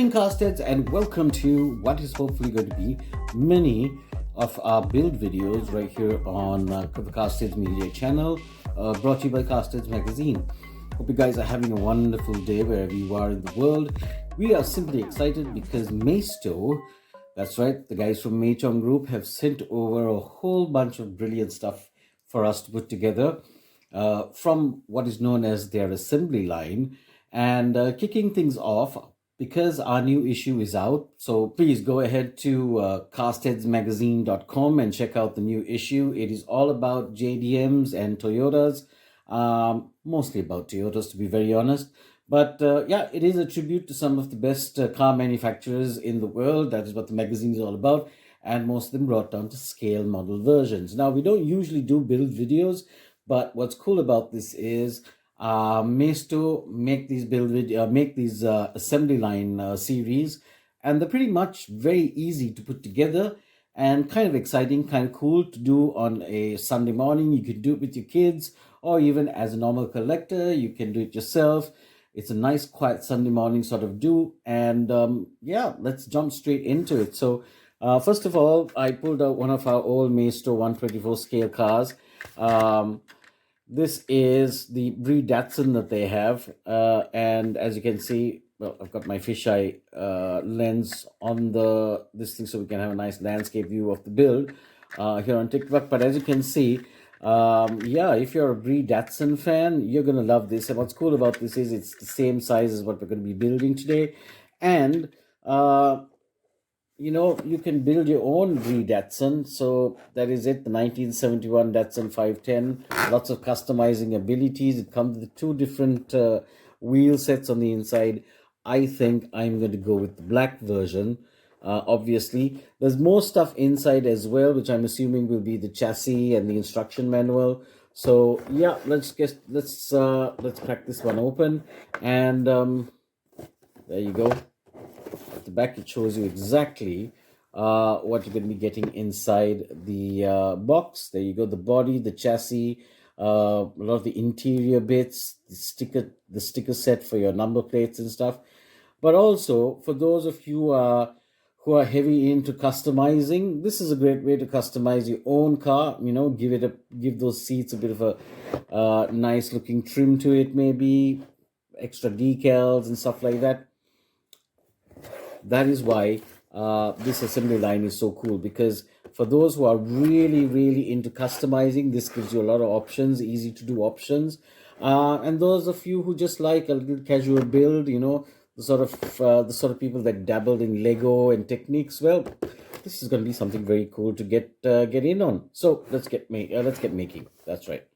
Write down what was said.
evening, CastHeads, and welcome to what is hopefully going to be many of our build videos right here on the CastHeads Media channel, brought to you by CastHeads Magazine. Hope you guys are having a wonderful day wherever you are in the world. We are simply excited because Maisto, that's right, the guys from Maisto Group have sent over a whole bunch of brilliant stuff for us to put together from what is known as their assembly line. And kicking things off, because our new issue is out, so please go ahead to castheadsmagazine.com and check out the new issue. It is all about JDMs and Toyotas, mostly about Toyotas to be very honest. But yeah, it is a tribute to some of the best car manufacturers in the world. That is what the magazine is all about. And most of them brought down to scale model versions. Now, we don't usually do build videos, but what's cool about this is Maisto make these assembly line series, and they're pretty much very easy to put together and kind of exciting, kind of cool to do on a Sunday morning. You can do it with your kids, or even as a normal collector, you can do it yourself. It's a nice, quiet Sunday morning sort of do, and yeah, let's jump straight into it. So first of all, I pulled out one of our old Maisto 124 scale cars. This is the breed Datsun that they have, and as you can see, well, I've got my fisheye lens on this thing so we can have a nice landscape view of the build here on TikTok. But as you can see, yeah, if you're a breed Datsun fan, you're gonna love this. And what's cool about this is it's the same size as what we're going to be building today, and you know, you can build your own breed Datsun. So that is it, the 1971 Datsun 510. Lots of customizing abilities. It comes with two different wheel sets on the inside. I think I'm going to go with the black version. Obviously, there's more stuff inside as well, which I'm assuming will be the chassis and the instruction manual. So yeah, let's crack this one open, and there you go. At the back, it shows you exactly what you're going to be getting inside the box. There you go, the body, the chassis, a lot of the interior bits, the sticker set for your number plates and stuff. But also, for those of you who are heavy into customizing, this is a great way to customize your own car. You know, give those seats a bit of a nice looking trim to it, maybe extra decals and stuff like that. That is why this assembly line is so cool, because for those who are really, really into customizing, this gives you a lot of options, easy to do options. And those of you who just like a little casual build, you know, the sort of people that dabbled in Lego and techniques, well, this is going to be something very cool to get in on. So let's get making. That's right.